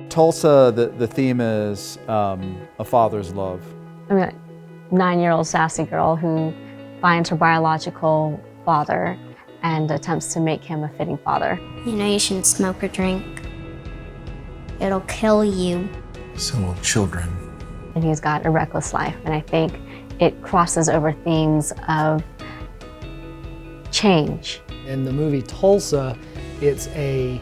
Tulsa, the theme is a father's love. I'm a 9-year-old sassy girl who finds her biological father and attempts to make him a fitting father. You know you shouldn't smoke or drink. It'll kill you. So will children. And he's got a reckless life, and I think it crosses over themes of change. In the movie Tulsa, it's a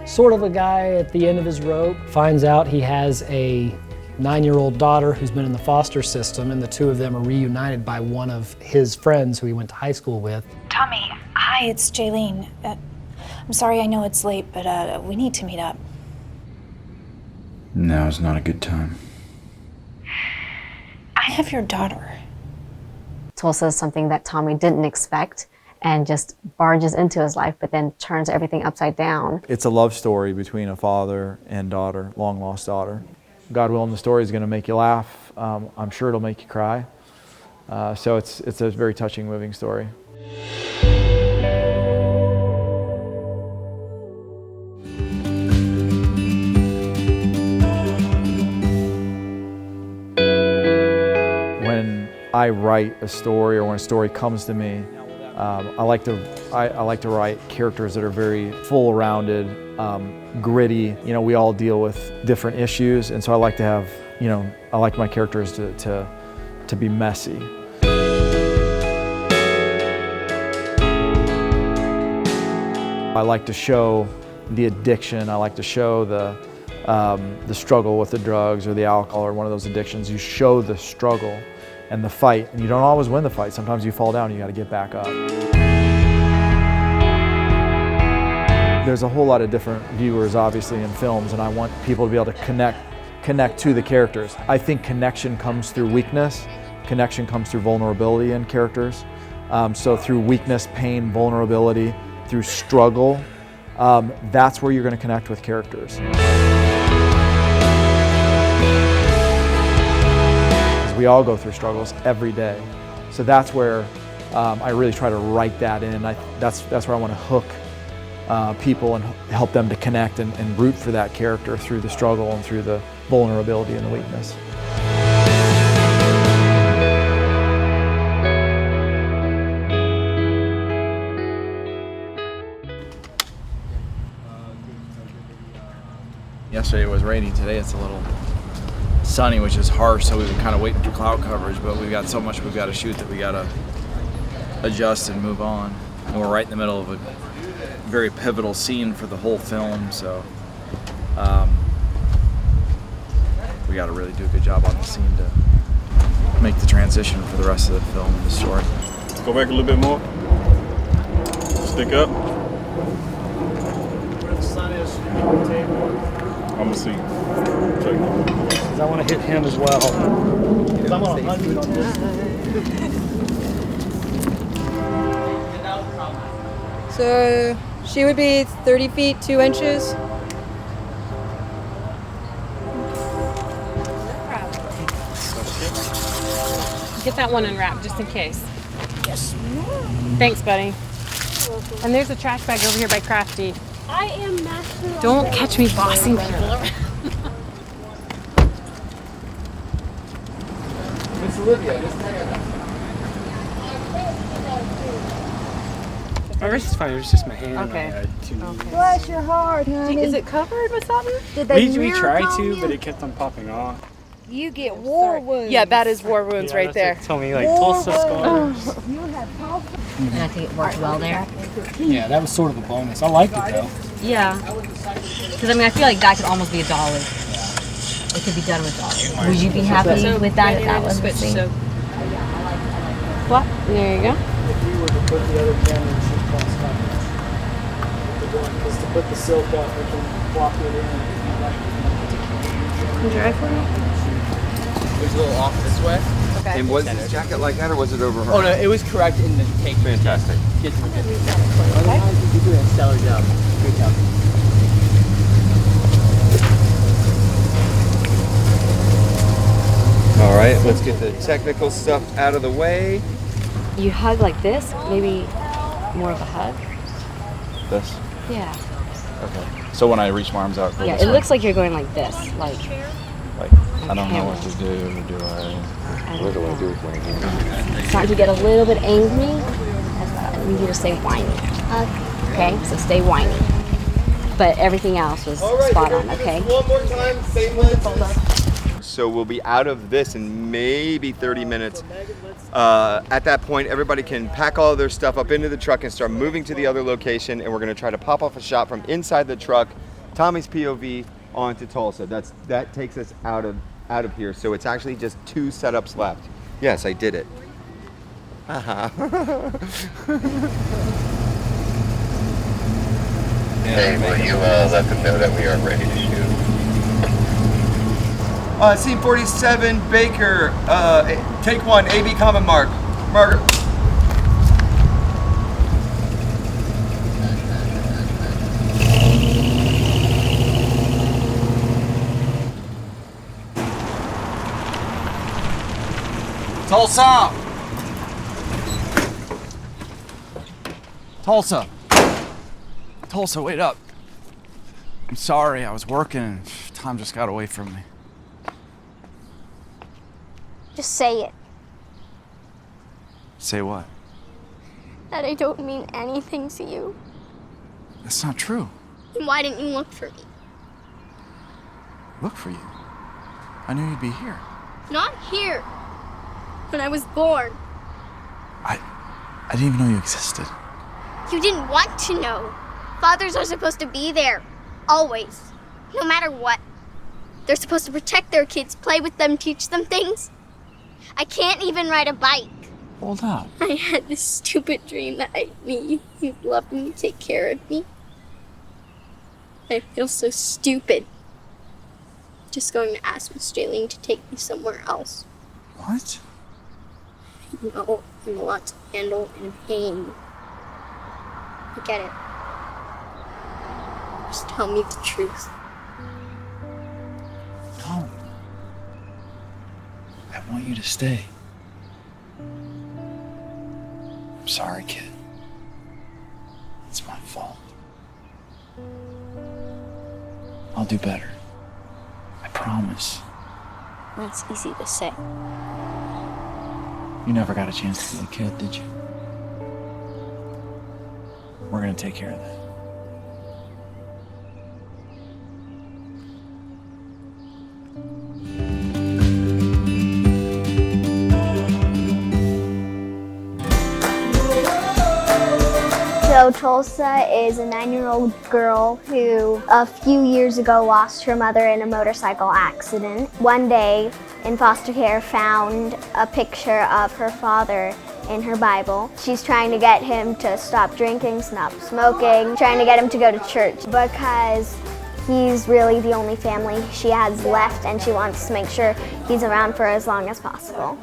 sort of a guy at the end of his rope, finds out he has a 9-year-old daughter who's been in the foster system, and the two of them are reunited by one of his friends who he went to high school with. Tommy, hi, it's Jaylene. I'm sorry I know it's late, but we need to meet up. Now's not a good time. I have your daughter. Tulsa is something that Tommy didn't expect and just barges into his life, but then turns everything upside down. It's a love story between a father and daughter, long-lost daughter. God willing, the story is going to make you laugh. I'm sure it'll make you cry. So it's a very touching, moving story. When I write a story, or when a story comes to me, I like to write characters that are very full-rounded, gritty. You know, we all deal with different issues, and so I like to have, I like my characters to be messy. I like to show the addiction. I like to show the struggle with the drugs or the alcohol or one of those addictions. You show the struggle and the fight, and you don't always win the fight. Sometimes you fall down and you got to get back up. There's a whole lot of different viewers, obviously, in films, and I want people to be able to connect to the characters. I think connection comes through weakness. Connection comes through vulnerability in characters. So through weakness, pain, vulnerability, through struggle, that's where you're going to connect with characters. We all go through struggles every day. So that's where I really try to write that in. That's where I want to hook people and help them to connect and root for that character through the struggle and through the vulnerability and the weakness. Yesterday it was raining, today it's a little sunny, which is harsh, so we've been kind of waiting for cloud coverage, but we've got so much we've got to shoot that we got to adjust and move on. And we're right in the middle of a very pivotal scene for the whole film, so we got to really do a good job on the scene to make the transition for the rest of the film and the story. Go back a little bit more. Stick up. Where the sun is, on the table. I'm gonna see. Because I want to hit him as well. Because I'm on 100 on this. So she would be 30 feet 2 inches. Get that one unwrapped just in case. Yes. Thanks, buddy. And there's a trash bag over here by Crafty. I am national. Don't catch me bossing people around. It's Olivia. Oh, this is fine. It was just my hand. Okay. Bless your heart, honey. Is it covered with something? Did they We tried miracle to, you? but it kept on popping off. You get war wounds. Yeah, that is war wounds right there. Told me like Tulsa scars. You have Tulsa. And I think it worked well there. Yeah, that was sort of a bonus. I liked it though. Yeah. Because I feel like that could almost be a dolly. It could be done with dolly. Would you be happy with that if that was the thing? What? There you go. If you were to put the other camera and shoot across coverage, because to put the silk up, we can block it in. Can you drive for me? It was a little off this way. Okay. And was this jacket like that, or was it over her? Oh no, it was correct in the take. Fantastic. Kids were good. Otherwise, you did a stellar job. Great job. All right, let's get the technical stuff out of the way. You hug like this, maybe more of a hug. This. Yeah. Okay. So when I reach my arms out, Yeah, it looks like you're going like this, like I don't know what to do. Do I? What do I do with my hands? starting to get a little bit angry. I need you to stay whiny. Okay, so stay whiny. But everything else was spot on, okay? One more time, same legs. So we'll be out of this in maybe 30 minutes. At that point, everybody can pack all of their stuff up into the truck and start moving to the other location, and we're gonna try to pop off a shot from inside the truck, Tommy's POV, onto Tulsa. That takes us out of here. So it's actually just 2 setups left. Yes, I did it. Will you let them know that we are ready to shoot? Scene 47, Baker. Take 1, AB comment mark. Margaret. Tulsa! Tulsa! Tulsa, wait up. I'm sorry, I was working and time just got away from me. Just say it. Say what? That I don't mean anything to you. That's not true. Then why didn't you look for me? Look for you. I knew you'd be here. Not here. When I was born. I didn't even know you existed. You didn't want to know. Fathers are supposed to be there. Always. No matter what. They're supposed to protect their kids, play with them, teach them things. I can't even ride a bike. Hold up. I had this stupid dream that you'd love me, take care of me. I feel so stupid. Just going to ask Miss Jaylene to take me somewhere else. What? No, I'm a lot to handle and pain. I get it. Just tell me the truth. No. I want you to stay. I'm sorry, kid. It's my fault. I'll do better. I promise. That's easy to say. You never got a chance to be a kid, did you? We're gonna take care of that. So Tulsa is a 9-year-old girl who a few years ago lost her mother in a motorcycle accident. One day in foster care found a picture of her father in her Bible. She's trying to get him to stop drinking, stop smoking, trying to get him to go to church because he's really the only family she has left and she wants to make sure he's around for as long as possible.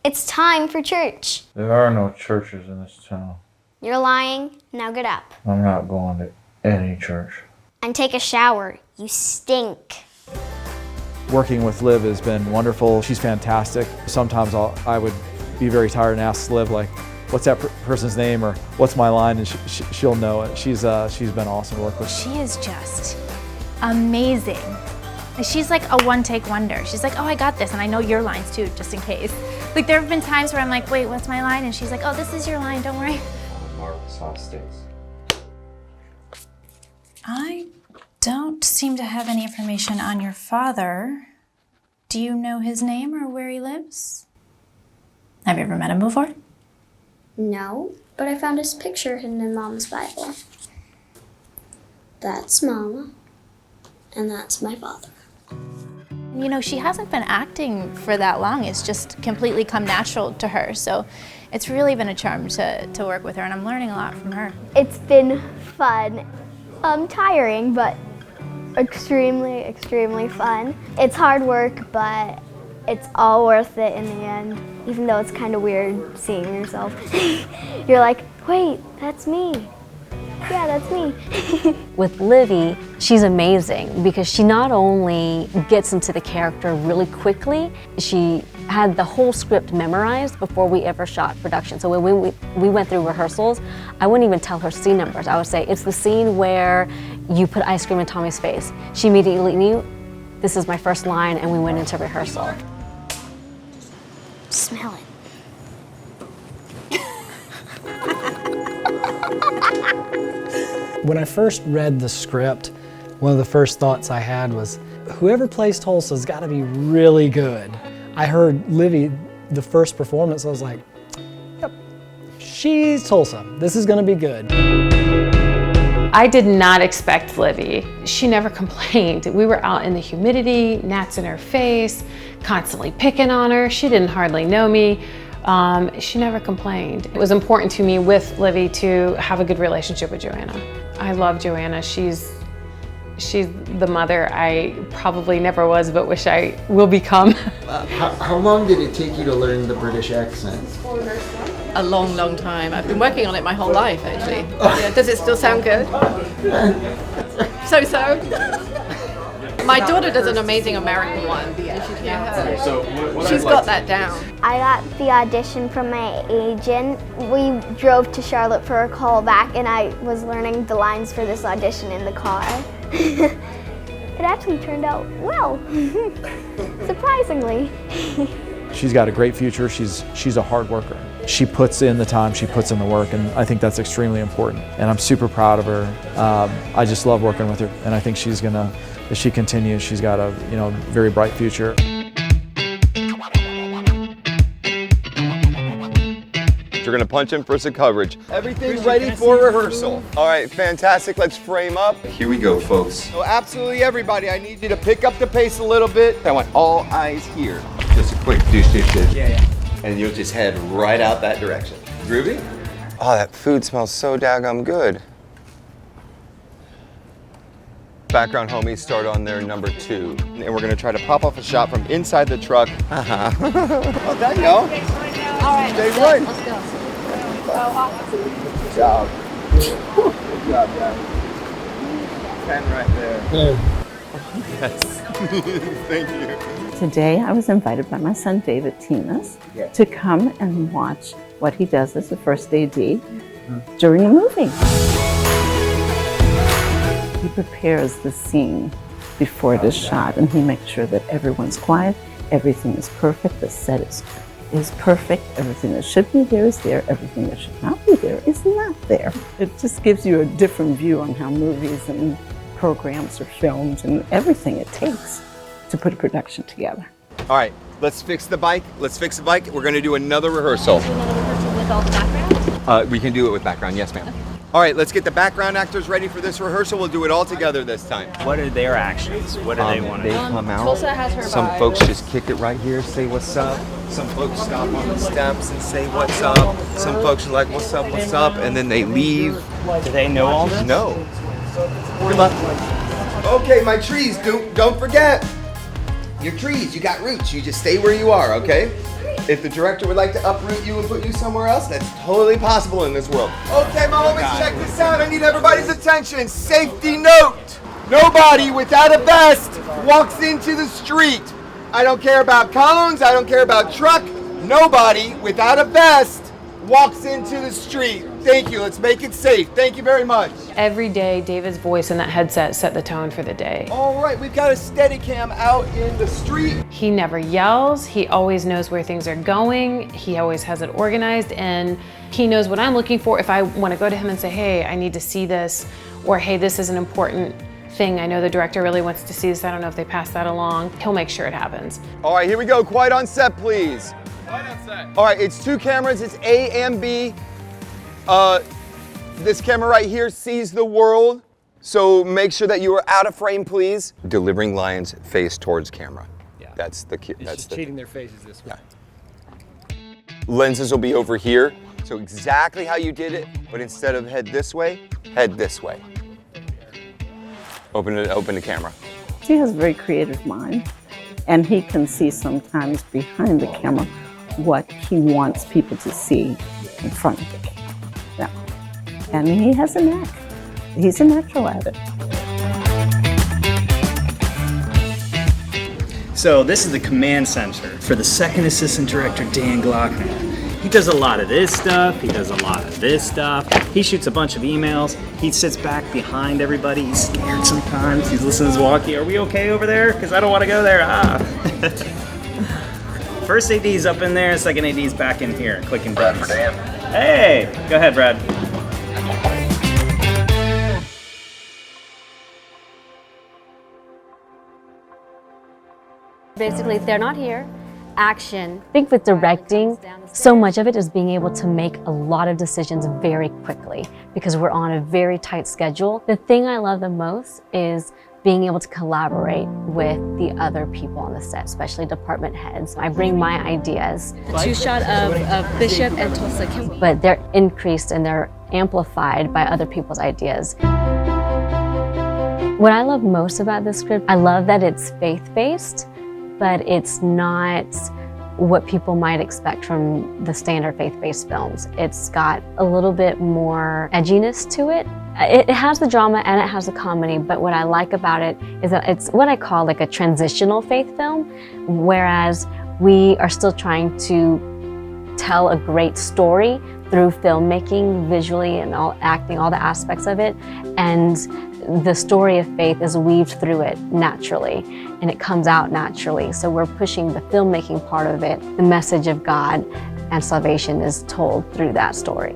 It's time for church. There are no churches in this town. You're lying. Now get up. I'm not going to any church. And take a shower. You stink. Working with Liv has been wonderful. She's fantastic. Sometimes I would be very tired and ask Liv, like, what's that person's name or what's my line, and she'll know it. She's been awesome to work with. She is just amazing. She's like a one-take wonder. She's like, oh, I got this, and I know your lines too, just in case. Like, there have been times where I'm like, wait, what's my line? And she's like, oh, this is your line, don't worry. Sauce sticks. I don't seem to have any information on your father. Do you know his name or where he lives? Have you ever met him before? No, but I found his picture hidden in Mom's Bible. That's Mama, and that's my father. You know, she hasn't been acting for that long. It's just completely come natural to her. So it's really been a charm to work with her, and I'm learning a lot from her. It's been fun. Tiring, but extremely, extremely fun. It's hard work, but it's all worth it in the end. Even though it's kind of weird seeing yourself. You're like, wait, that's me. Yeah, that's me. With Livi, she's amazing because she not only gets into the character really quickly, she had the whole script memorized before we ever shot production. So when we went through rehearsals, I wouldn't even tell her scene numbers. I would say, it's the scene where you put ice cream in Tommy's face. She immediately knew, this is my first line, and we went into rehearsal. Smell it. When I first read the script, one of the first thoughts I had was, whoever plays Tulsa's got to be really good. I heard Livi, the first performance, I was like, yep, she's Tulsa. This is going to be good. I did not expect Livi. She never complained. We were out in the humidity, gnats in her face, constantly picking on her. She didn't hardly know me. She never complained. It was important to me with Livi to have a good relationship with Joanna. I love Joanna. She's the mother I probably never was, but wish I will become. How long did it take you to learn the British accent? A long, long time. I've been working on it my whole life, actually. Yeah, does it still sound good? So-so. My daughter does an amazing American one. You should hear her. She's got that down. I got the audition from my agent. We drove to Charlotte for a call back, and I was learning the lines for this audition in the car. It actually turned out well, surprisingly. She's got a great future. She's a hard worker. She puts in the time, she puts in the work, and I think that's extremely important. And I'm super proud of her. I just love working with her, and I think she's gonna, as she continues, she's got a very bright future. You're gonna punch in for some coverage. Everything's ready for rehearsal. All right, fantastic. Let's frame up. Here we go, folks. So absolutely everybody, I need you to pick up the pace a little bit. I want all eyes here. Just a quick douche. Yeah. And you'll just head right out that direction. Groovy? Oh, that food smells so daggum good. Background homies start on their number 2. And we're gonna try to pop off a shot from inside the truck. Oh, there you go. All right, Stay right. Let's go. Good job. Good job, guys. Pen right there. Yes. Thank you. Today I was invited by my son David Tinas to come and watch what he does as a first AD during a movie. He prepares the scene before it is shot, and he makes sure that everyone's quiet, everything is perfect, the set is perfect, everything that should be there is there, everything that should not be there is not there. It just gives you a different view on how movies and programs are filmed and everything it takes to put a production together. All right, let's fix the bike. We're gonna do another rehearsal. Another rehearsal with all the background? We can do it with background, yes ma'am. Okay. All right, let's get the background actors ready for this rehearsal. We'll do it all together this time. What are their actions? What do they want to do? They come out. Tulsa has her Some vibe. folks just kick it right here, say what's up. Some folks stop on the steps and say what's up. Some folks are like, what's up, and then they leave. Do they know all this? No. Good luck. Okay, my trees, don't forget. Your trees, you got roots. You just stay where you are, okay? If the director would like to uproot you and put you somewhere else, that's totally possible in this world. Okay, my homies, check this out. I need everybody's attention. Safety note. Nobody without a vest walks into the street. I don't care about cones. I don't care about truck. Nobody without a vest walks into the street. Thank you. Let's make it safe. Thank you very much. Every day, David's voice in that headset set the tone for the day. All right, we've got a Steadicam out in the street. He never yells. He always knows where things are going. He always has it organized, and he knows what I'm looking for. If I want to go to him and say, hey, I need to see this, or hey, this is an important thing. I know the director really wants to see this. I don't know if they pass that along. He'll make sure it happens. All right, here we go. Quiet on set, please. Quiet on set. All right, it's 2 cameras. It's A and B. This camera right here sees the world, so make sure that you are out of frame, please. Delivering lines face towards camera. Yeah. That's the key. It's just cheating their faces this way. Yeah. Lenses will be over here, so exactly how you did it, but instead of head this way. Open the camera. He has a very creative mind, and he can see sometimes behind the camera what he wants people to see in front of the camera. Yeah. And he has a knack. He's a natural at it. So this is the command center for the second assistant director, Dan Glockner. He does a lot of this stuff, he does a lot of this stuff. He shoots a bunch of emails. He sits back behind everybody. He's scared sometimes. He's listening to his walkie. Are we okay over there? Because I don't want to go there. First AD's up in there, second AD's back in here, clicking buttons. Hey, go ahead, Brad. Basically, if they're not here, action. I think with directing, so much of it is being able to make a lot of decisions very quickly because we're on a very tight schedule. The thing I love the most is being able to collaborate with the other people on the set, especially department heads. I bring my ideas. The two-shot of Bishop and Tulsa. But they're increased and they're amplified by other people's ideas. What I love most about this script, I love that it's faith-based, but it's not what people might expect from the standard faith-based films. It's got a little bit more edginess to it. It has the drama and it has the comedy, but what I like about it is that it's what I call like a transitional faith film, whereas we are still trying to tell a great story through filmmaking, visually and all acting, all the aspects of it, and the story of faith is weaved through it naturally, and it comes out naturally. So we're pushing the filmmaking part of it. The message of God and salvation is told through that story.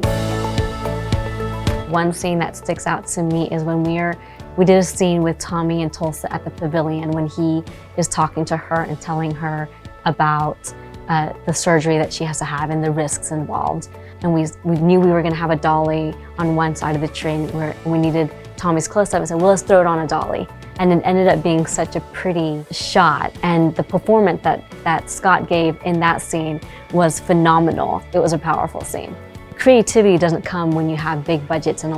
One scene that sticks out to me is when we did a scene with Tommy and Tulsa at the pavilion when he is talking to her and telling her about the surgery that she has to have and the risks involved. And we knew we were gonna have a dolly on one side of the train where we needed Tommy's close-up and said, well, let's throw it on a dolly. And it ended up being such a pretty shot. And the performance that Scott gave in that scene was phenomenal. It was a powerful scene. Creativity doesn't come when you have big budgets and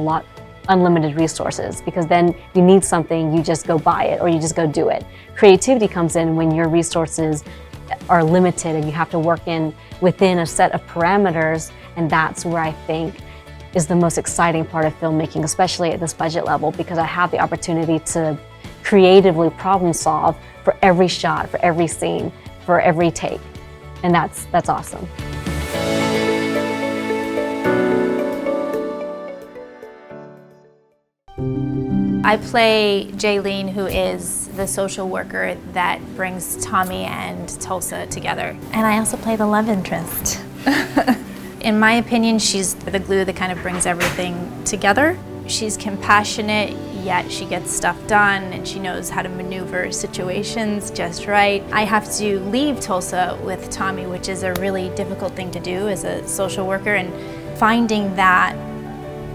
unlimited resources, because then you need something, you just go buy it or you just go do it. Creativity comes in when your resources are limited and you have to work within a set of parameters, and that's where I think is the most exciting part of filmmaking, especially at this budget level, because I have the opportunity to creatively problem solve for every shot, for every scene, for every take, and that's awesome. I play Jaylene, who is the social worker that brings Tommy and Tulsa together. And I also play the love interest. In my opinion, she's the glue that kind of brings everything together. She's compassionate, yet she gets stuff done and she knows how to maneuver situations just right. I have to leave Tulsa with Tommy, which is a really difficult thing to do as a social worker, and finding that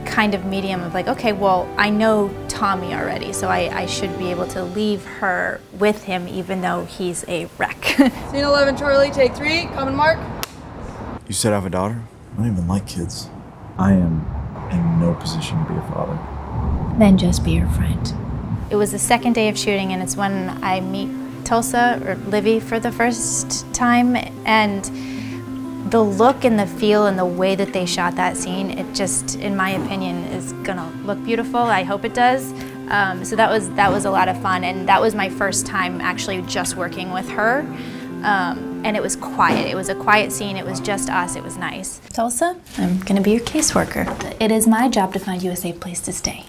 kind of medium of like, okay, well, I know Tommy already, so I should be able to leave her with him even though he's a wreck. Scene 11, Charlie, take 3, common mark. You said I have a daughter? I don't even like kids. I am in no position to be a father. Then just be her friend. It was the second day of shooting, and it's when I meet Tulsa, or Livi, for the first time, and the look and the feel and the way that they shot that scene, it just, in my opinion, is gonna look beautiful. I hope it does. So that was a lot of fun, and that was my first time actually just working with her. And it was quiet. It was a quiet scene. It was just us. It was nice. Tulsa, I'm gonna be your caseworker. It is my job to find you a safe place to stay.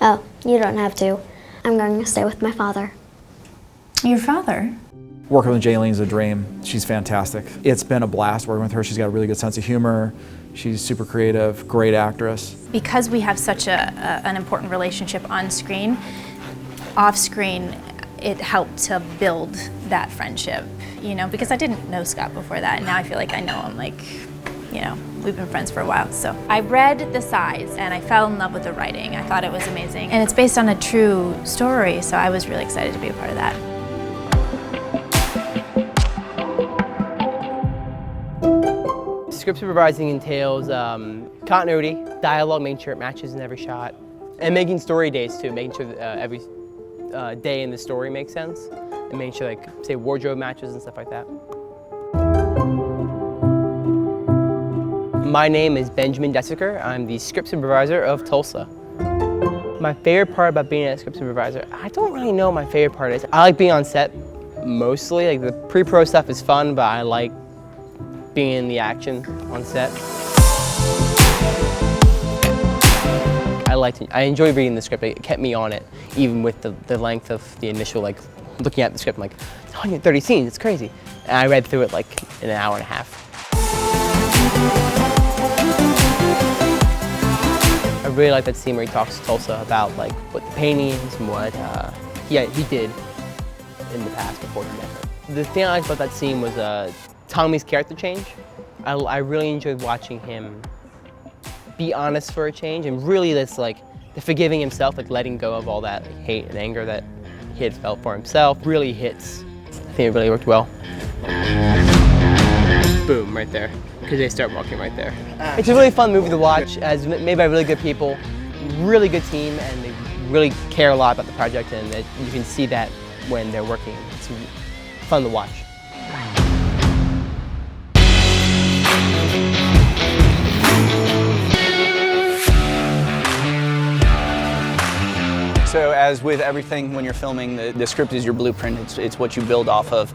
Oh, you don't have to. I'm going to stay with my father. Your father? Working with Jaylene's a dream. She's fantastic. It's been a blast working with her. She's got a really good sense of humor. She's super creative, great actress. Because we have such an important relationship on screen, off screen, it helped to build that friendship, you know, because I didn't know Scott before that, and now I feel like I know him, like, you know, we've been friends for a while. So I read The Size and I fell in love with the writing. I thought it was amazing. And it's based on a true story, so I was really excited to be a part of that. Script supervising entails continuity, dialogue, making sure it matches in every shot, and making story days too, making sure that every day in the story makes sense, and making sure, like, say, wardrobe matches and stuff like that. My name is Benjamin Desaker. I'm the script supervisor of Tulsa. My favorite part about being a script supervisor, I don't really know what my favorite part is. I like being on set mostly. Like the pre-pro stuff is fun, but I like being in the action on set. I enjoy reading the script. It kept me on it, even with the length of the initial, like, looking at the script, I'm like, it's 130 scenes, it's crazy. And I read through it like in an hour and a half. I really like that scene where he talks to Tulsa about like what the painting is and what he did in the past before he met her. The thing I liked about that scene was Tommy's character change. I really enjoyed watching him be honest for a change, and really that's like the forgiving himself, like letting go of all that hate and anger that he had felt for himself really hits. I think it really worked well. Boom, right there, because they start walking right there. It's a really fun movie to watch, as made by really good people, really good team, and they really care a lot about the project, and you can see that when they're working. It's fun to watch. So as with everything when you're filming, the script is your blueprint. It's what you build off of.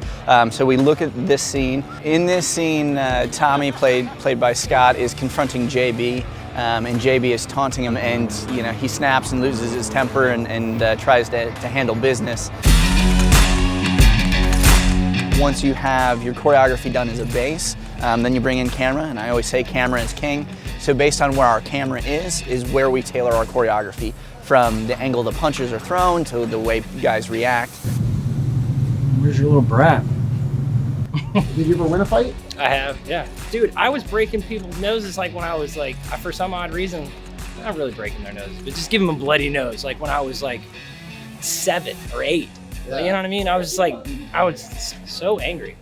So we look at this scene. In this scene, Tommy, played by Scott, is confronting JB, and JB is taunting him, and he snaps and loses his temper and tries to handle business. Once you have your choreography done as a base, then you bring in camera, and I always say camera is king. So based on where our camera is where we tailor our choreography, from the angle the punches are thrown to the way guys react. Where's your little brat? Did you ever win a fight? I have, yeah. Dude, I was breaking people's noses like when I was like, for some odd reason, not really breaking their noses, but just giving them a bloody nose, like when I was like 7 or 8. Yeah. You know what I mean? I was so angry.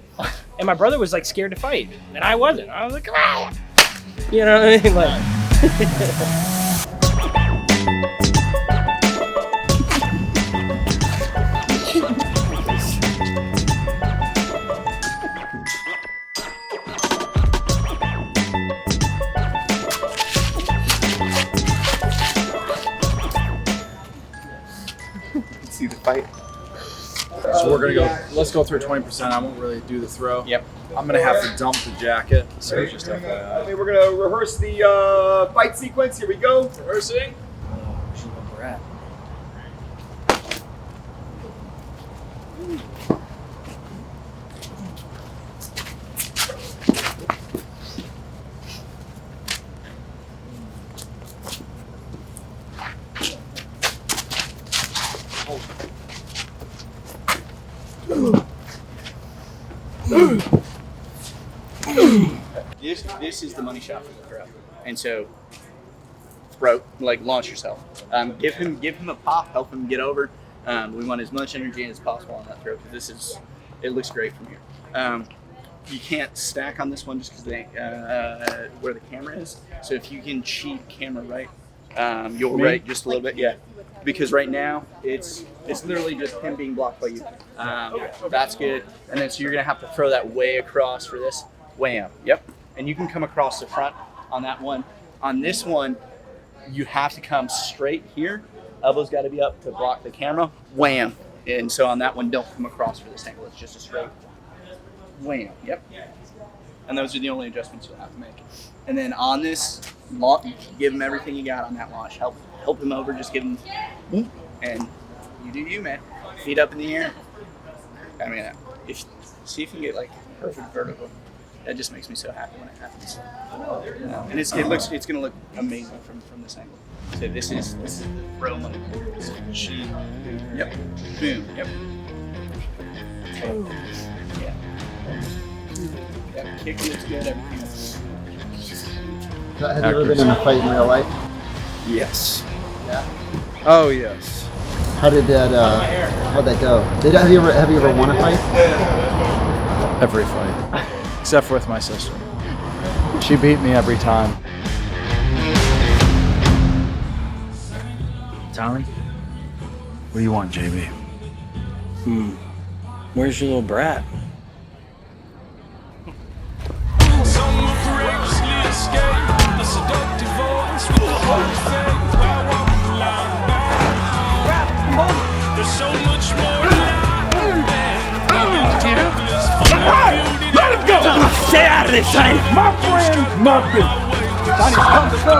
And my brother was like scared to fight, and I wasn't. I was like, ah! You know what I mean? Like. See the fight. So we're gonna go, let's go through 20%. I won't really do the throw. Yep. I'm gonna have to dump the jacket. So just FYI. Okay, we're gonna rehearse the fight sequence. Here we go. Rehearsing. This is the money shot for the throw, and so throw, like launch yourself. Give him a pop, help him get over. We want as much energy as possible on that throw because it looks great from here. You can't stack on this one just because where the camera is. So if you can cheat camera right, you'll right just a little bit, yeah. Because right now it's literally just him being blocked by you. That's good. And then so you're gonna have to throw that way across for this. Wham. Yep. And you can come across the front on that one. On this one, you have to come straight here. Elbow's got to be up to block the camera. Wham. And so on that one, don't come across for this angle. It's just a straight wham. Yep. And those are the only adjustments you'll have to make. And then on this, give him everything you got on that launch. Help him over. Just give him, and you do you, man. Feet up in the air. I mean, see if you can get like perfect vertical. That just makes me so happy when it happens. And it's gonna look amazing from this angle. So this is the throw money. Yep. Boom. Yep. Yeah. Yep. Kick looks good. Everything else. Have you ever been in a fight in real life? Yes. Yeah. Oh yes. How'd that go? Have you ever won a fight? Every fight. Except for with my sister. She beat me every time. Tommy? What do you want, JB? Where's your little brat? this, Sonny. My friend, nothing. Sonny, come to go.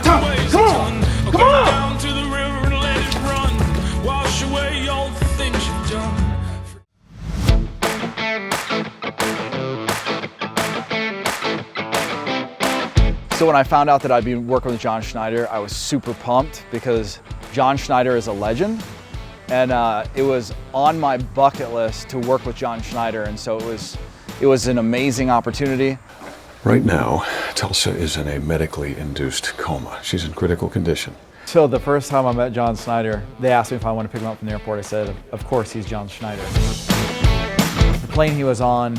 Come on. Come on. So when I found out that I'd be working with John Schneider, I was super pumped because John Schneider is a legend. And it was on my bucket list to work with John Schneider, and so it was an amazing opportunity. Right now, Tulsa is in a medically induced coma. She's in critical condition. So the first time I met John Schneider, they asked me if I wanted to pick him up from the airport. I said, of course, he's John Schneider. The plane he was on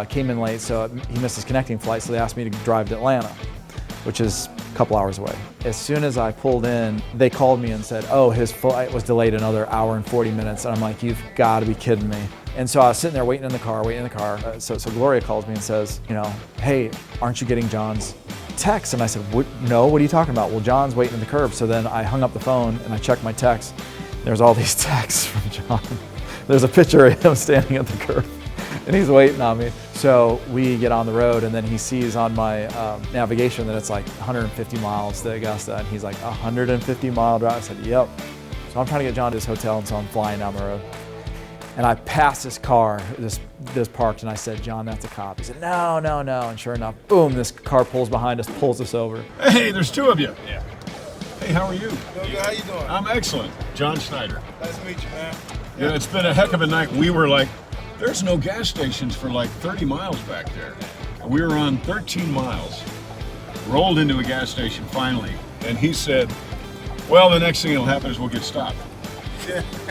came in late, so he missed his connecting flight, so they asked me to drive to Atlanta, which is a couple hours away. As soon as I pulled in, they called me and said, oh, his flight was delayed another hour and 40 minutes. And I'm like, you've got to be kidding me. And so I was sitting there waiting in the car. So Gloria calls me and says, you know, hey, aren't you getting John's text? And I said, no, what are you talking about? Well, John's waiting in the curb. So then I hung up the phone and I checked my text. There's all these texts from John. There's a picture of him standing at the curb and he's waiting on me. So we get on the road and then he sees on my navigation that it's like 150 miles to Augusta, and he's like, 150-mile drive? I said, yep. So I'm trying to get John to his hotel, and so I'm flying down the road. And I passed this car, this parked, and I said, John, that's a cop. He said, no, no, no. And sure enough, boom, this car pulls behind us, pulls us over. Hey, there's two of you. Yeah. Hey, how are you? Doing good. How you doing? I'm excellent. John Schneider. Nice to meet you, man. Yeah, it's been a heck of a night. We were like, there's no gas stations for like 30 miles back there. We were on 13 miles, rolled into a gas station finally, and he said, well, the next thing that'll happen is we'll get stopped.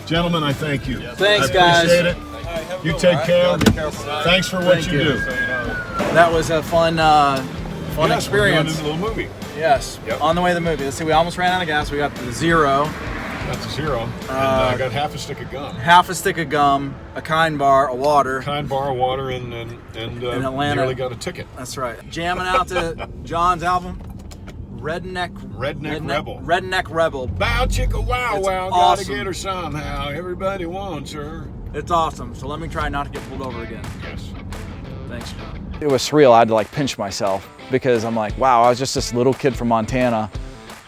Gentlemen, I thank you. Thanks, I appreciate guys. it. You take care. Thanks for what you do. That was a fun experience. We're going to the little movie. Yes, on the way to the movie. Let's see, we almost ran out of gas. We got to zero. That's a zero. And I got half a stick of gum. Half a stick of gum, a kind bar, a water. Kind bar, a water, and in Atlanta. Nearly got a ticket. That's right. Jamming out to John's album, Redneck Rebel. Redneck Rebel. Bow chicka wow It's wow, awesome. gotta get her somehow. Everybody wants her. It's awesome. So let me try not to get pulled over again. Yes. Thanks, John. It was surreal. I had to like pinch myself because I'm like, wow, I was just this little kid from Montana,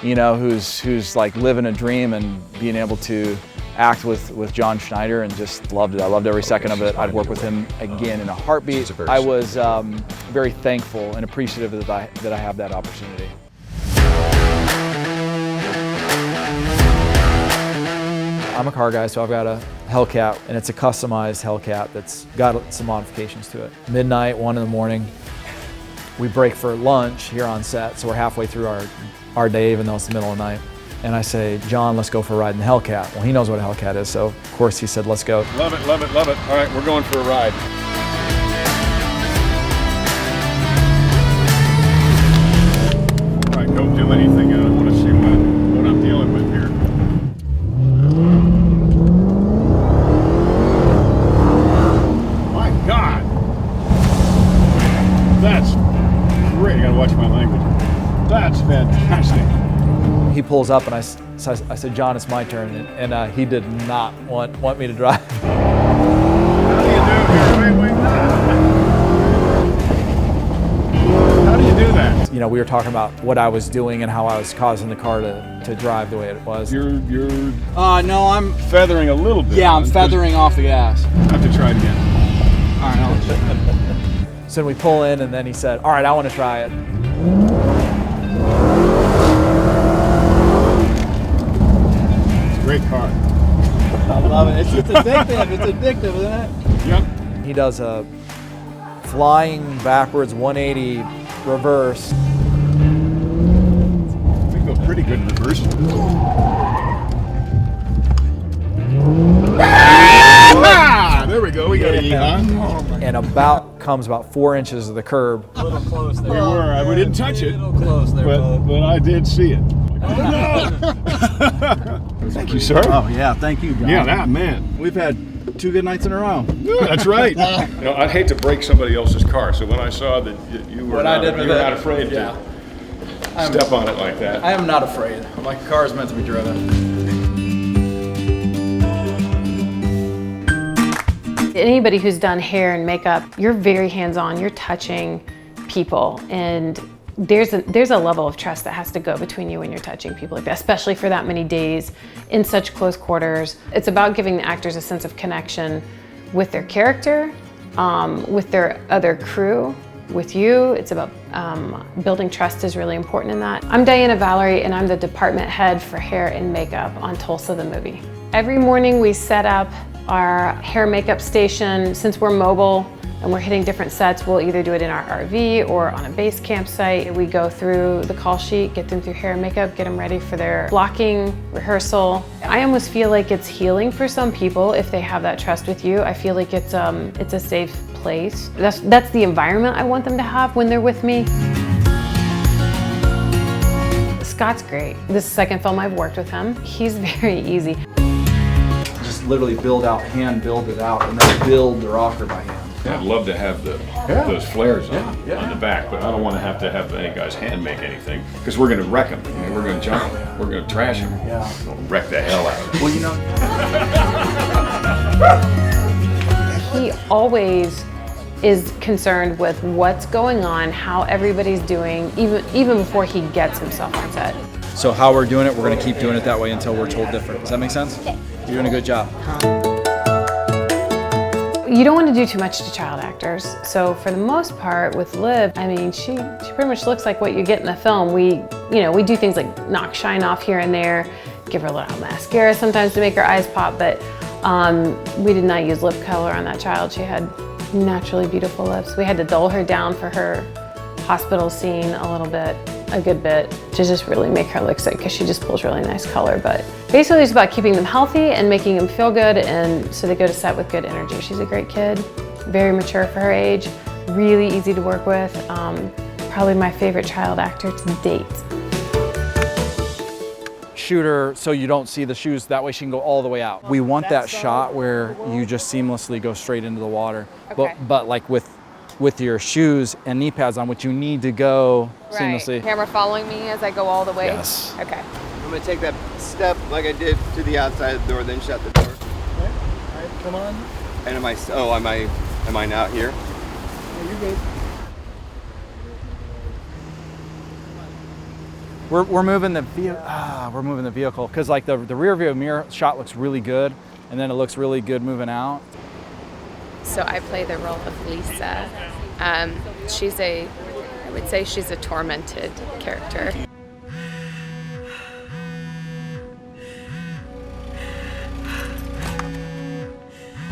you know, who's like living a dream and being able to act with John Schneider, and just loved it. I loved every second of it. I'd work with him again in a heartbeat. I was very thankful and appreciative that I have that opportunity. I'm a car guy, so I've got a Hellcat, and it's a customized Hellcat that's got some modifications to it. Midnight, 1 in the morning, we break for lunch here on set, so we're halfway through our day, even though it's the middle of the night. And I say, John, let's go for a ride in the Hellcat. Well, he knows what a Hellcat is, so of course he said, let's go. Love it, love it, love it. All right, we're going for a ride. All right, don't do anything. I don't want to see what I'm dealing with here. My God! That's great. I gotta watch my language. That's fantastic. He pulls up and I said, John, it's my turn, and he did not want me to drive. How do you do here? Wait. How do you do that? You know, we were talking about what I was doing and how I was causing the car to drive the way it was. You're no, I'm feathering a little bit. Yeah, I'm feathering off the gas. I have to try it again. All right, I'll let you. So we pull in, and then he said, all right, I want to try it. Great car. I love it. It's addictive. It's addictive, isn't it? Yep. He does a flying backwards 180 reverse. We go pretty good in reverse. There we go. We got a yeehaw. And comes about 4 inches of the curb. A little close there. We were. We didn't touch it. A little close there, but I did see it. Oh, no! Thank you, sir. Oh, yeah, thank you, John. Yeah, that man. We've had 2 good nights in a row. Yeah, that's right. You know, I'd hate to break somebody else's car, so when I saw that you were not afraid to step on it like that. I am not afraid. My car is meant to be driven. Anybody who's done hair and makeup, you're very hands-on, you're touching people, and there's a level of trust that has to go between you when you're touching people like that, especially for that many days in such close quarters. It's about giving the actors a sense of connection with their character, with their other crew, with you. It's about building trust is really important in that. I'm Diana Valerie, and I'm the department head for hair and makeup on Tulsa the movie. Every morning we set up our hair makeup station. Since we're mobile and we're hitting different sets, we'll either do it in our RV or on a base campsite. We go through the call sheet, get them through hair and makeup, get them ready for their blocking, rehearsal. I almost feel like it's healing for some people if they have that trust with you. I feel like it's a safe place. That's the environment I want them to have when they're with me. Scott's great. This is the second film I've worked with him. He's very easy. Just literally hand build it out, and then build the rocker by hand. Yeah, I'd love to have those flares on the back, but I don't want to have any guys hand make anything, because we're going to wreck them. I mean, we're going to jump them. We're going to trash them. Yeah. We'll wreck the hell out of them. Well, you know. He always is concerned with what's going on, how everybody's doing, even before he gets himself on set. So how we're doing it, we're going to keep doing it that way until we're told different. Does that make sense? Okay. You're doing a good job. You don't want to do too much to child actors. So for the most part with Liv, I mean, she pretty much looks like what you get in the film. We do things like knock shine off here and there, give her a little mascara sometimes to make her eyes pop, but we did not use lip color on that child. She had naturally beautiful lips. We had to dull her down for her hospital scene a good bit, to just really make her look sick, because she just pulls really nice color. But basically it's about keeping them healthy and making them feel good, and so they go to set with good energy. She's a great kid, very mature for her age, really easy to work with. Probably my favorite child actor to date. Shoot her so you don't see the shoes, that way she can go all the way out. We want that shot where you just seamlessly go straight into the water. Okay. But like with your shoes and knee pads on, which you need to go seamlessly. Camera following me as I go all the way? Yes. Okay. I'm gonna take that step like I did to the outside of the door, then shut the door. Okay. All right, come on. And am I not here? Yeah, you're good. We're moving the vehicle because like the rear view mirror shot looks really good, and then it looks really good moving out. So I play the role of Lisa. I would say she's a tormented character.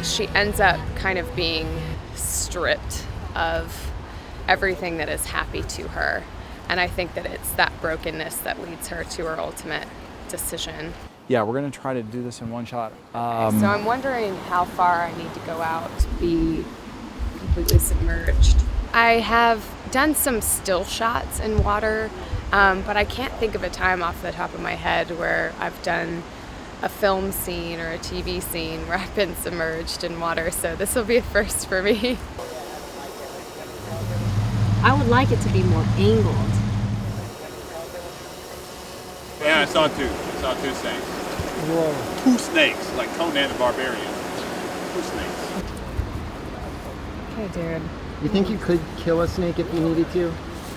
She ends up kind of being stripped of everything that is happy to her. And I think that it's that brokenness that leads her to her ultimate decision. Yeah, we're gonna try to do this in one shot. So I'm wondering how far I need to go out to be completely submerged. I have done some still shots in water, but I can't think of a time off the top of my head where I've done a film scene or a TV scene where I've been submerged in water, so this will be a first for me. I would like it to be more angled. Yeah, I saw two snakes. Whoa. 2 snakes, like Conan the Barbarian. 2 snakes. Okay, dude. You think you could kill a snake if you needed to?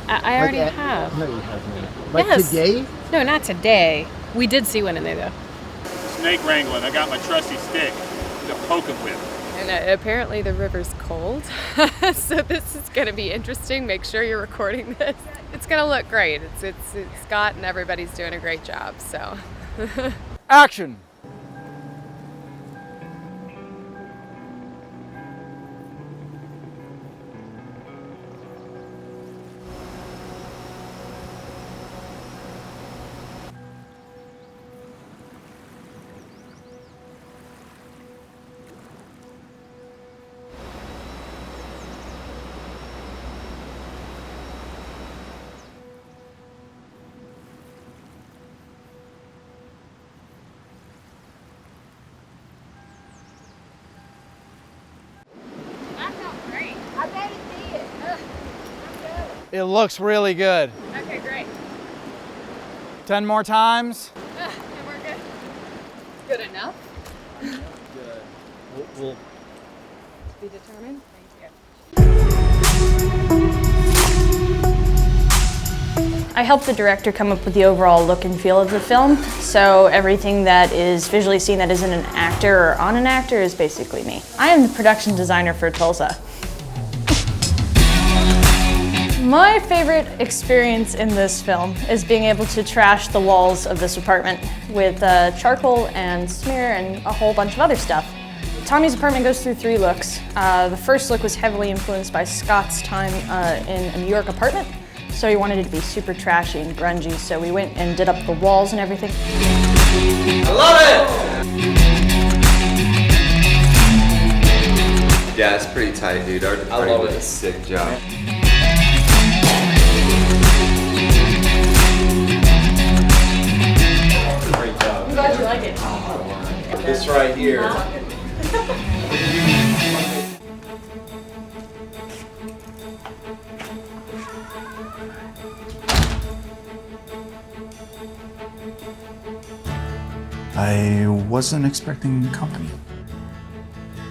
I already have. No, you haven't. Like Yes. today? No, not today. We did see one in there though. Snake wrangling. I got my trusty stick to poke him with. And apparently the river's cold, so this is going to be interesting. Make sure you're recording this. It's going to look great. It's Scott and everybody's doing a great job, so. Action! It looks really good. Okay, great. 10 more times. And we're good. Good enough? Good. be determined. Thank I helped the director come up with the overall look and feel of the film, so everything that is visually seen that isn't an actor or on an actor is basically me. I am the production designer for Tulsa. My favorite experience in this film is being able to trash the walls of this apartment with charcoal and smear and a whole bunch of other stuff. Tommy's apartment goes through 3 looks. The first look was heavily influenced by Scott's time in a New York apartment, so he wanted it to be super trashy and grungy, so we went and did up the walls and everything. I love it! Yeah, it's pretty tight, dude. Our department did a sick job. I'm glad you like it. This right here. I wasn't expecting company.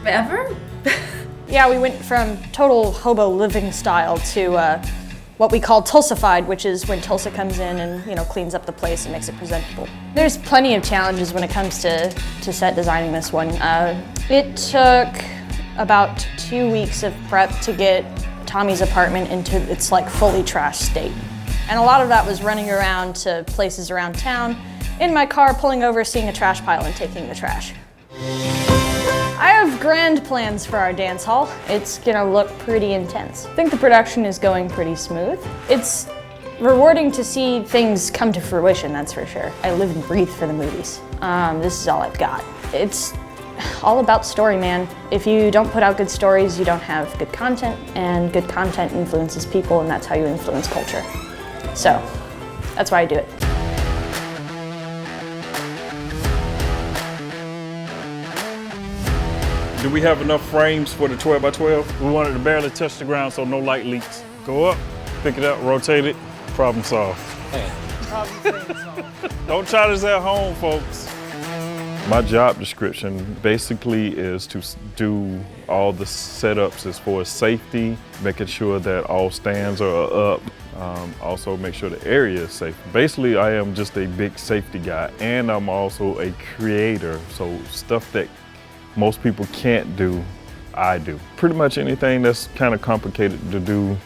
Ever? Yeah, we went from total hobo living style to what we call Tulsified, which is when Tulsa comes in and cleans up the place and makes it presentable. There's plenty of challenges when it comes to set designing this one. It took about 2 weeks of prep to get Tommy's apartment into its fully trashed state. And a lot of that was running around to places around town, in my car, pulling over, seeing a trash pile and taking the trash. I have grand plans for our dance hall. It's gonna look pretty intense. I think the production is going pretty smooth. It's rewarding to see things come to fruition, that's for sure. I live and breathe for the movies. This is all I've got. It's all about story, man. If you don't put out good stories, you don't have good content, and good content influences people, and that's how you influence culture. So, that's why I do it. Do we have enough frames for the 12 by 12? We wanted to barely touch the ground so no light leaks. Go up, pick it up, rotate it, problem solved. Don't try this at home, folks. My job description basically is to do all the setups as far as safety, making sure that all stands are up, also make sure the area is safe. Basically, I am just a big safety guy, and I'm also a creator, so stuff that most people can't do, I do. Pretty much anything that's kind of complicated to do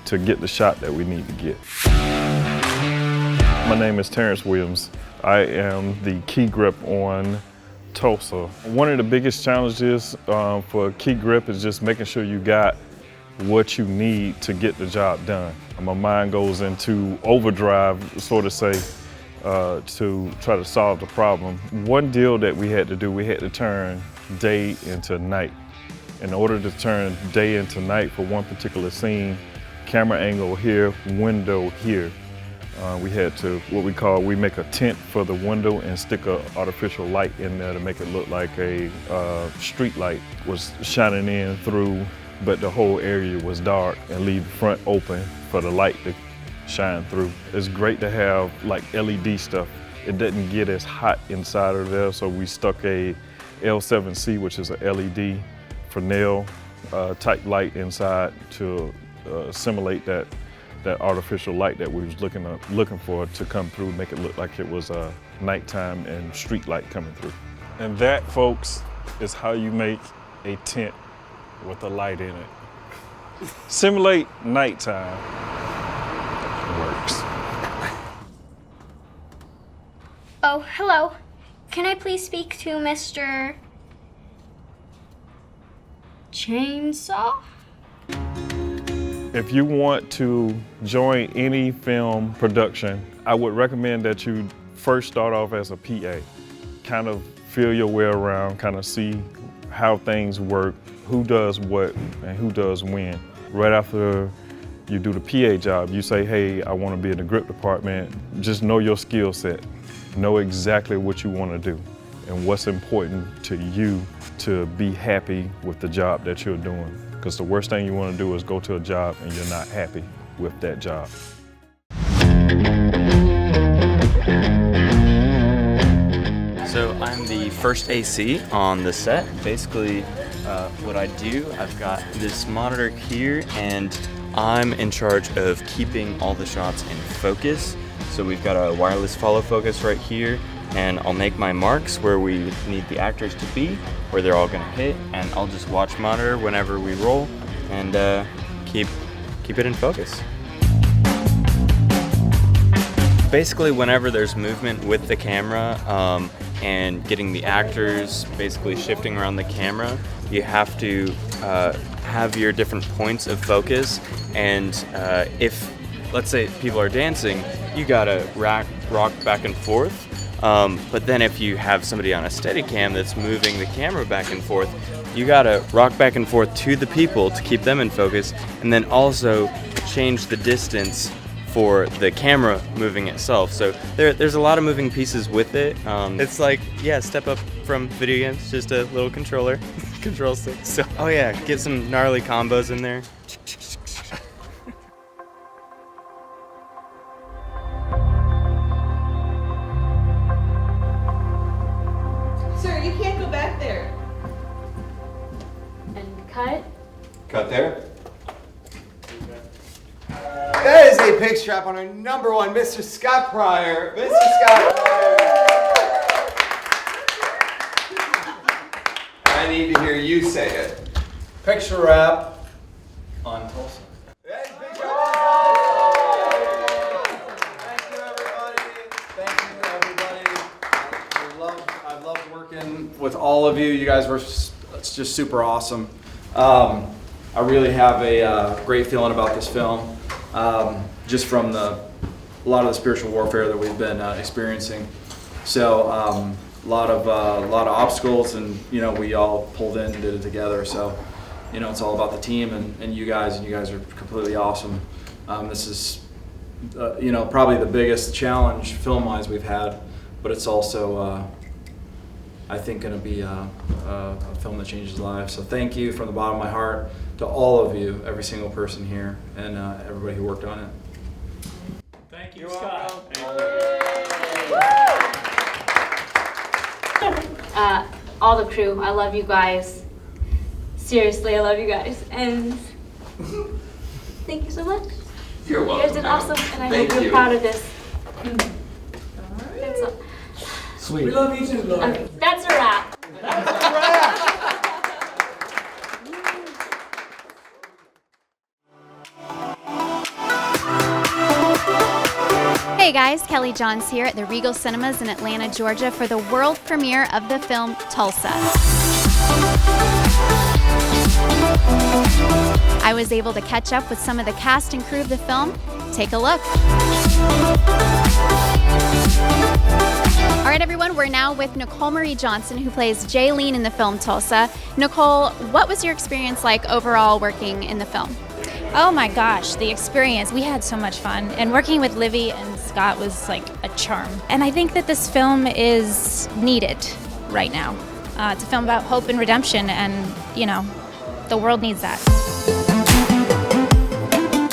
to get the shot that we need to get. My name is Terrance Williams. I am the key grip on Tulsa. One of the biggest challenges for key grip is just making sure you got what you need to get the job done. My mind goes into overdrive, so to say, to try to solve the problem. One deal that we had to do, we had to turn day into night. In order to turn day into night for one particular scene, camera angle here, window here, we had to, we make a tent for the window and stick an artificial light in there to make it look like a street light was shining in through, but the whole area was dark, and leave the front open for the light to shine through. It's great to have LED stuff. It doesn't get as hot inside of there, so we stuck a L7C, which is a LED Fresnel type light inside to simulate that artificial light that we was looking for to come through, make it look like it was a nighttime and street light coming through. And that, folks, is how you make a tent with a light in it. Simulate nighttime. It works. Oh, hello. Can I please speak to Mr. Chainsaw? If you want to join any film production, I would recommend that you first start off as a PA. Kind of feel your way around, kind of see how things work, who does what, and who does when. Right after you do the PA job, you say, hey, I want to be in the grip department. Just know your skill set. Know exactly what you want to do and what's important to you to be happy with the job that you're doing. Because the worst thing you want to do is go to a job and you're not happy with that job. So I'm the first AC on the set. Basically, what I do. I've got this monitor here, and I'm in charge of keeping all the shots in focus. So we've got a wireless follow focus right here, and I'll make my marks where we need the actors to be, where they're all gonna hit, and I'll just watch monitor whenever we roll and keep it in focus. Basically, whenever there's movement with the camera and getting the actors basically shifting around the camera, you have to have your different points of focus. And if, let's say, people are dancing, you gotta rock back and forth. But then if you have somebody on a Steadicam that's moving the camera back and forth, you gotta rock back and forth to the people to keep them in focus, and then also change the distance for the camera moving itself. So there's a lot of moving pieces with it. It's like, yeah, step up from video games, just a little controller, control stick. So, oh yeah, get some gnarly combos in there. Sir, you can't go back there. And cut. Cut there. That is a pig strap on our number one, Mr. Scott Pryor. Mr. Scott Pryor. I need to hear you say it. Picture wrap on Tulsa. Thank you, everybody. I love working with all of you. You guys were it's just super awesome. I really have a great feeling about this film. Just from a lot of the spiritual warfare that we've been experiencing. So a lot of obstacles, and we all pulled in and did it together. So it's all about the team and you guys are completely awesome. This is probably the biggest challenge film-wise we've had, but it's also I think going to be a film that changes lives. So thank you from the bottom of my heart to all of you, every single person here, and everybody who worked on it. Thank you, Scott. All the crew, I love you guys. Seriously, I love you guys. And thank you so much. You're welcome. You guys did awesome, and I Thank hope you're you. proud of this. That's all. Sweet. We love you too, Laura. Okay, that's a wrap. Hey guys, Kelly Johns here at the Regal Cinemas in Atlanta, Georgia for the world premiere of the film Tulsa. I was able to catch up with some of the cast and crew of the film. Take a look. All right, everyone, we're now with Nicole Marie Johnson, who plays Jaylene in the film Tulsa. Nicole, what was your experience like overall working in the film? Oh my gosh, the experience. We had so much fun. And working with Livi and Scott was like a charm. And I think that this film is needed right now. It's a film about hope and redemption, and, the world needs that.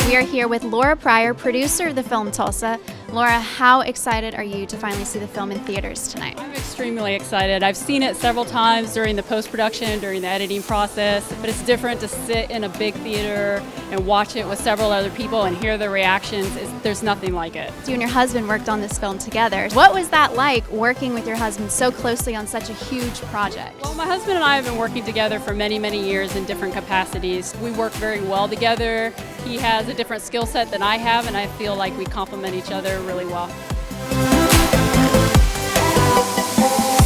We are here with Laura Pryor, producer of the film Tulsa. Laura, how excited are you to finally see the film in theaters tonight? I'm extremely excited. I've seen it several times during the post-production, during the editing process, but it's different to sit in a big theater and watch it with several other people and hear the reactions. There's nothing like it. You and your husband worked on this film together. What was that like, working with your husband so closely on such a huge project? Well, my husband and I have been working together for many, many years in different capacities. We work very well together. He has a different skill set than I have, and I feel like we complement each other really well.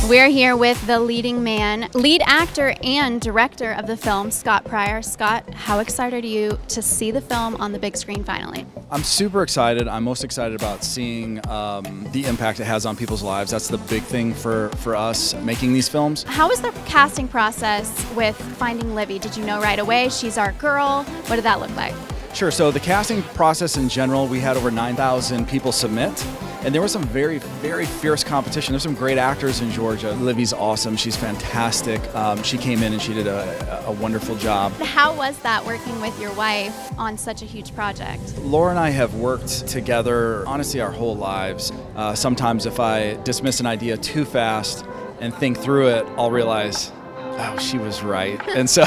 We're here with the lead actor and director of the film, Scott Pryor. Scott, how excited are you to see the film on the big screen finally? I'm super excited. I'm most excited about seeing the impact it has on people's lives. That's the big thing for us making these films. How was the casting process with finding Livi? Did you know right away she's our girl? What did that look like? Sure, so the casting process in general, we had over 9,000 people submit, and there was some very, very fierce competition. There's some great actors in Georgia. Livi's awesome, she's fantastic. She came in and she did a wonderful job. How was that working with your wife on such a huge project? Laura and I have worked together, honestly, our whole lives. Sometimes if I dismiss an idea too fast and think through it, I'll realize oh, she was right. And so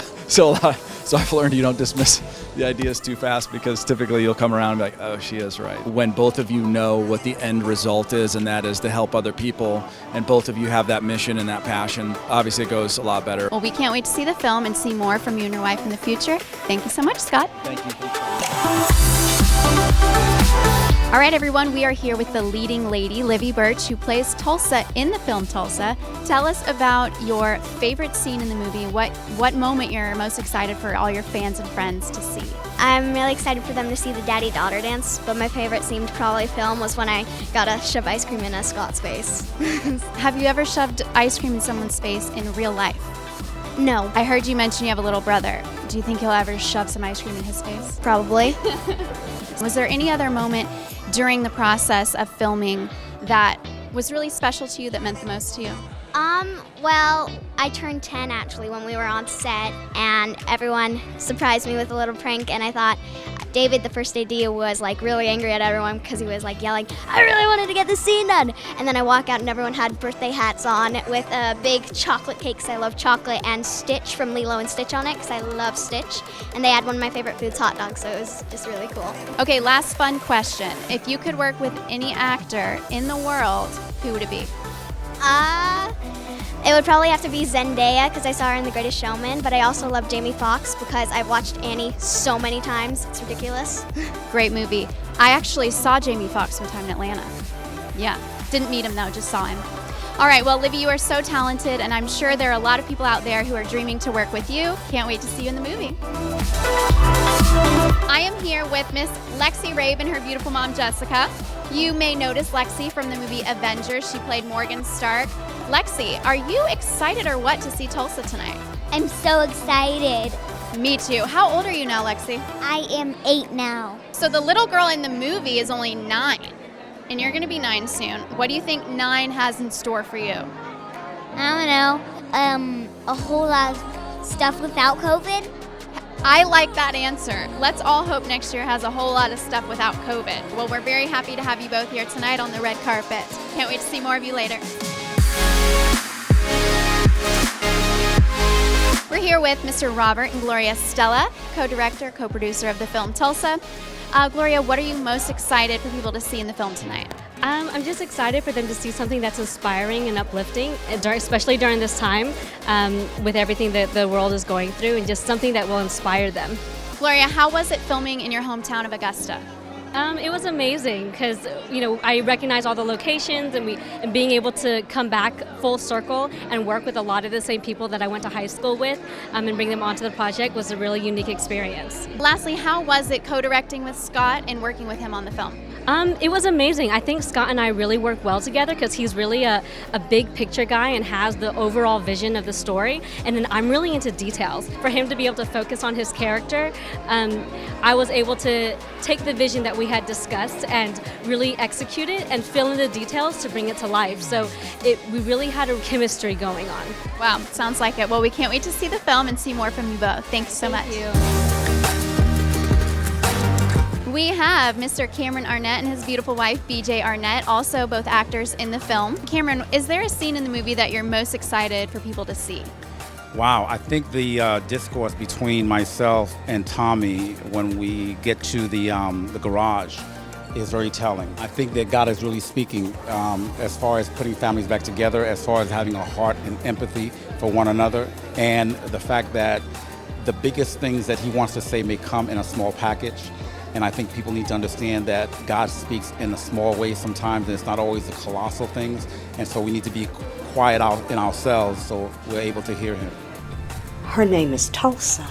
I've learned you don't dismiss the ideas too fast, because typically you'll come around and be like, oh, she is right. When both of you know what the end result is, and that is to help other people, and both of you have that mission and that passion, obviously it goes a lot better. Well, we can't wait to see the film and see more from you and your wife in the future. Thank you so much, Scott. Thank you. All right, everyone, we are here with the leading lady, Livi Birch, who plays Tulsa in the film Tulsa. Tell us about your favorite scene in the movie. What moment you're most excited for all your fans and friends to see? I'm really excited for them to see the daddy-daughter dance, but my favorite scene to probably film was when I got to shove ice cream in Scott's face. Have you ever shoved ice cream in someone's face in real life? No. I heard you mention you have a little brother. Do you think he'll ever shove some ice cream in his face? Probably. Was there any other moment during the process of filming that was really special to you, that meant the most to you? Well, I turned 10 actually when we were on set, and everyone surprised me with a little prank, and I thought David, the first AD, was like really angry at everyone because he was like yelling, I really wanted to get this scene done. And then I walk out and everyone had birthday hats on with big chocolate cakes. I love chocolate, and Stitch from Lilo and Stitch on it because I love Stitch. And they had one of my favorite foods, hot dogs, so it was just really cool. Okay, last fun question. If you could work with any actor in the world, who would it be? It would probably have to be Zendaya because I saw her in The Greatest Showman, but I also love Jamie Foxx because I've watched Annie so many times. It's ridiculous. Great movie. I actually saw Jamie Foxx one time in Atlanta. Yeah, didn't meet him though, just saw him. All right, well, Livi, you are so talented, and I'm sure there are a lot of people out there who are dreaming to work with you. Can't wait to see you in the movie. I am here with Miss Lexi Rabe and her beautiful mom, Jessica. You may notice Lexi from the movie Avengers. She played Morgan Stark. Lexi, are you excited or what to see Tulsa tonight? I'm so excited. Me too. How old are you now, Lexi? I am 8 now. So the little girl in the movie is only 9, and you're going to be 9 soon. What do you think 9 has in store for you? I don't know. A whole lot of stuff without COVID. I like that answer. Let's all hope next year has a whole lot of stuff without COVID. Well, we're very happy to have you both here tonight on the red carpet. Can't wait to see more of you later. We're here with Mr. Robert and Gloria Stella, co-director, co-producer of the film Tulsa. Gloria, what are you most excited for people to see in the film tonight? I'm just excited for them to see something that's inspiring and uplifting, especially during this time with everything that the world is going through, and just something that will inspire them. Gloria, how was it filming in your hometown of Augusta? It was amazing because, I recognize all the locations, and being able to come back full circle and work with a lot of the same people that I went to high school with and bring them onto the project was a really unique experience. Lastly, how was it co-directing with Scott and working with him on the film? It was amazing. I think Scott and I really work well together because he's really a big picture guy and has the overall vision of the story. And then I'm really into details. For him to be able to focus on his character, I was able to take the vision that we had discussed and really execute it and fill in the details to bring it to life. So we really had a chemistry going on. Wow, sounds like it. Well, we can't wait to see the film and see more from you both. Thanks so much. Thank you. We have Mr. Cameron Arnett and his beautiful wife, BJ Arnett, also both actors in the film. Cameron, is there a scene in the movie that you're most excited for people to see? Wow, I think the discourse between myself and Tommy when we get to the garage is very telling. I think that God is really speaking as far as putting families back together, as far as having a heart and empathy for one another, and the fact that the biggest things that He wants to say may come in a small package. And I think people need to understand that God speaks in a small way sometimes, and it's not always the colossal things. And so we need to be quiet out in ourselves so we're able to hear Him. Her name is Tulsa.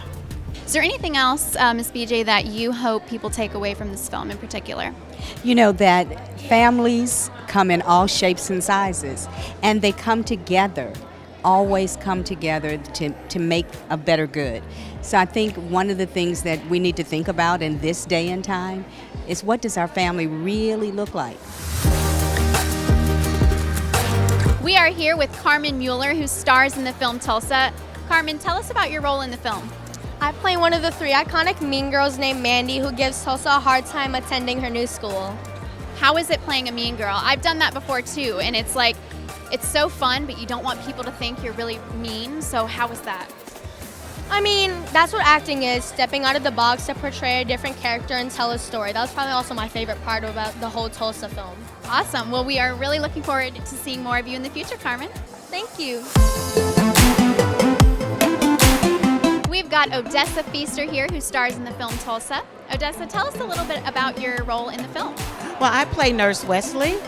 Is there anything else, Ms. BJ, that you hope people take away from this film in particular? You know that families come in all shapes and sizes, and they come together, always come together to make a better good. So I think one of the things that we need to think about in this day and time is, what does our family really look like? We are here with Carmen Mueller, who stars in the film Tulsa. Carmen, tell us about your role in the film. I play one of the 3 iconic mean girls named Mandy, who gives Tulsa a hard time attending her new school. How is it playing a mean girl? I've done that before too, and it's like It's so fun, but you don't want people to think you're really mean. So how was that? I mean, that's what acting is, stepping out of the box to portray a different character and tell a story. That was probably also my favorite part about the whole Tulsa film. Awesome. Well, we are really looking forward to seeing more of you in the future, Carmen. Thank you. We've got Odessa Feaster here, who stars in the film Tulsa. Odessa, tell us a little bit about your role in the film. Well, I play Nurse Wesley,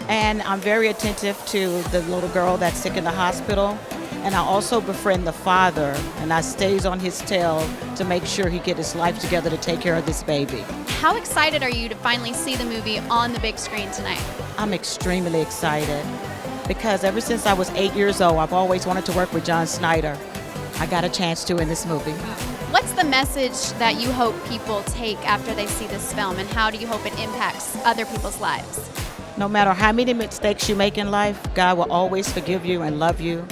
and I'm very attentive to the little girl that's sick in the hospital. And I also befriend the father, and I stays on his tail to make sure he get his life together to take care of this baby. How excited are you to finally see the movie on the big screen tonight? I'm extremely excited because ever since I was 8 years old, I've always wanted to work with Schneider. I got a chance to in this movie. What's the message that you hope people take after they see this film, and how do you hope it impacts other people's lives? No matter how many mistakes you make in life, God will always forgive you and love you,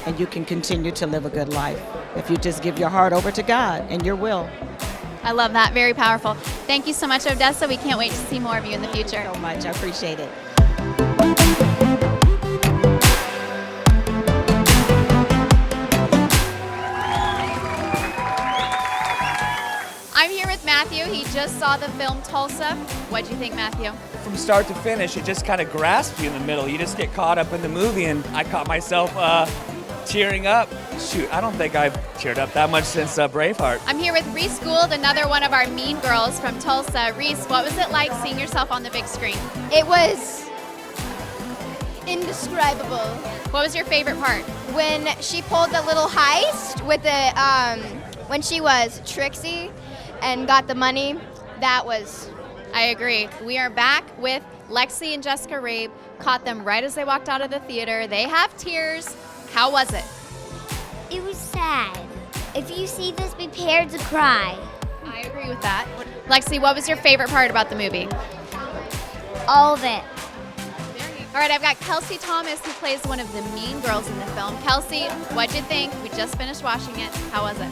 and you can continue to live a good life if you just give your heart over to God and your will. I love that. Very powerful. Thank you so much, Odessa. We can't wait to see more of you in the future. Thank you so much. I appreciate it. I'm here with Matthew. He just saw the film Tulsa. What'd you think, Matthew? From start to finish, it just kind of grasps you in the middle. You just get caught up in the movie, and I caught myself tearing up. Shoot, I don't think I've teared up that much since Braveheart. I'm here with Reese Gould, another one of our mean girls from Tulsa. Reese, what was it like seeing yourself on the big screen? It was indescribable. What was your favorite part? When she pulled the little heist with the, when she was Trixie and got the money, that was... I agree. We are back with Lexi and Jessica Rabe. Caught them right as they walked out of the theater. They have tears. How was it? It was sad. If you see this, be prepared to cry. I agree with that. Lexi, what was your favorite part about the movie? All of it. All right, I've got Kelsey Thomas, who plays one of the mean girls in the film. Kelsey, what'd you think? We just finished watching it. How was it?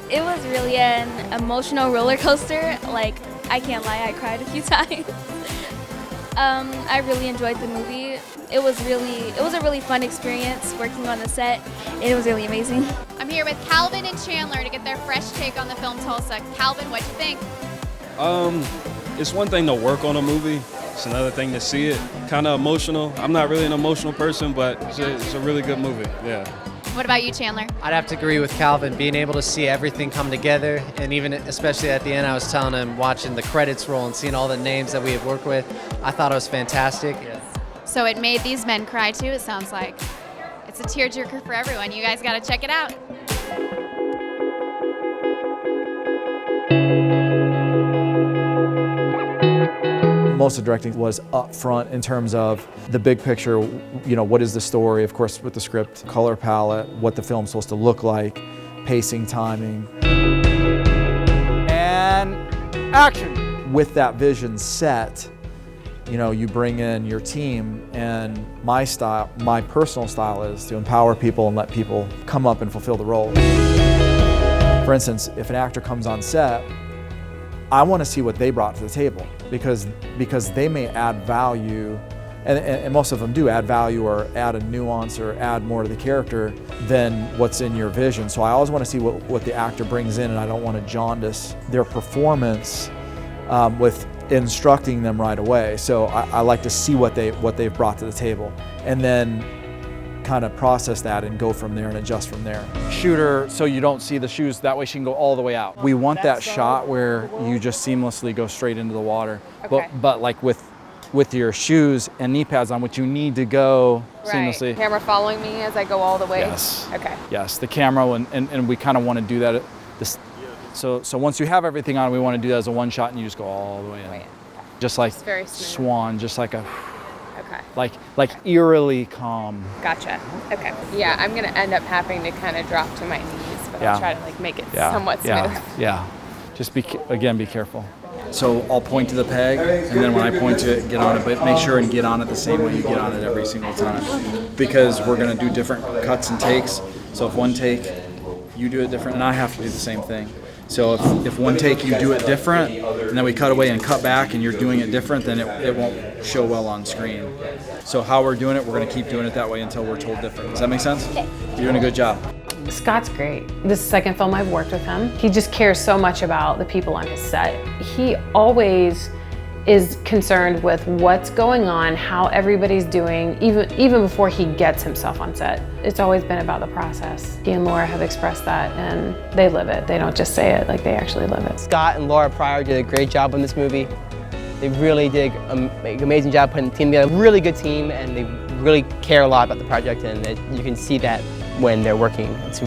It was really an emotional roller coaster. Like, I can't lie, I cried a few times. I really enjoyed the movie. It was a really fun experience working on the set. It was really amazing. I'm here with Calvin and Chandler to get their fresh take on the film Tulsa. Calvin, what'd you think? It's one thing to work on a movie. It's another thing to see it. Kind of emotional. I'm not really an emotional person, but it's a really good movie. Yeah. What about you, Chandler? I'd have to agree with Calvin, being able to see everything come together, and even especially at the end, I was telling him, watching the credits roll and seeing all the names that we had worked with, I thought it was fantastic. So it made these men cry too, it sounds like. It's a tearjerker for everyone. You guys gotta check it out. Most of the directing was up front in terms of the big picture, you know, what is the story, of course, with the script, color palette, what the film's supposed to look like, pacing, timing. And action. With that vision set, you know, you bring in your team, and my style, my personal style is to empower people and let people come up and fulfill the role. For instance, if an actor comes on set, I want to see what they brought to the table, because they may add value, and most of them do add value or add a nuance or add more to the character than what's in your vision. So I always want to see what the actor brings in, and I don't want to jaundice their performance with instructing them right away. So I like to see what they've brought to the table, and then kind of process that and go from there and adjust from there. Shoot her so you don't see the shoes, that way she can go all the way out. We want that shot where you just seamlessly go straight into the water. Okay. But like with your shoes and knee pads on, which you need to go seamlessly. Camera following me as I go all the way? Yes. Okay. Yes, the camera, and we kind of want to do that. So once you have everything on, we want to do that as a one shot, and you just go all the way in. Just like very smooth. Swan, just like a, okay. like eerily calm. Gotcha. Okay. Yeah, I'm gonna end up having to kind of drop to my knees, but I'll try to like make it somewhat smooth. Yeah. Just be careful. So I'll point to the peg, and then when I point to it, get on it, but make sure and get on it the same way you get on it every single time, because we're gonna do different cuts and takes. So if one take, you do it different, and I have to do the same thing. So if one take you do it different, and then we cut away and cut back and you're doing it different, then it won't show well on screen. So how we're doing it, we're going to keep doing it that way until we're told different. Does that make sense? You're doing a good job. Scott's great. This is the second film I've worked with him. He just cares so much about the people on his set. He always is concerned with what's going on, how everybody's doing, even before he gets himself on set. It's always been about the process. He and Laura have expressed that, and they live it. They don't just say it, like they actually live it. Scott and Laura Pryor did a great job on this movie. They really did an amazing job putting the team together. Really good team, and they really care a lot about the project, and you can see that when they're working. It's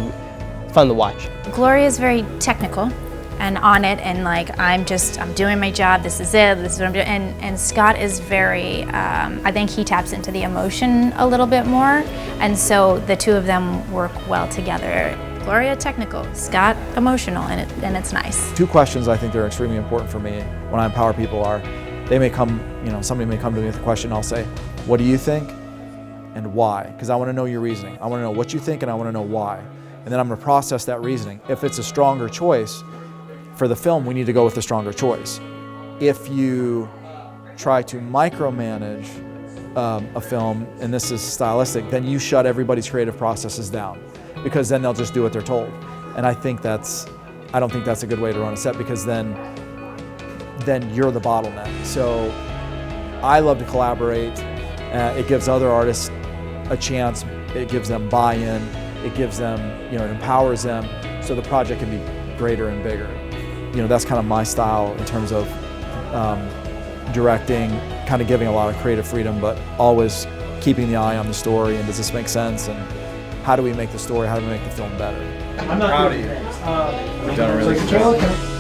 fun to watch. Gloria is very technical and on it, and like I'm doing my job, this is what I'm doing. And Scott is very, I think he taps into the emotion a little bit more, and so the two of them work well together. Gloria technical, Scott emotional, and it's nice. Two questions I think that are extremely important for me when I empower people are, they may come, somebody may come to me with a question, I'll say, what do you think and why? Because I want to know your reasoning. I want to know what you think and I want to know why. And then I'm going to process that reasoning. If it's a stronger choice for the film, we need to go with the stronger choice. If you try to micromanage a film, and this is stylistic, then you shut everybody's creative processes down, because then they'll just do what they're told. And I don't think that's a good way to run a set, because then you're the bottleneck. So I love to collaborate. It gives other artists a chance. It gives them buy-in. It gives them, it empowers them, so the project can be greater and bigger. That's kind of my style in terms of directing, kind of giving a lot of creative freedom, but always keeping the eye on the story, and does this make sense, and how do we make the story, how do we make the film better? I'm not proud of you. We've done a really good job.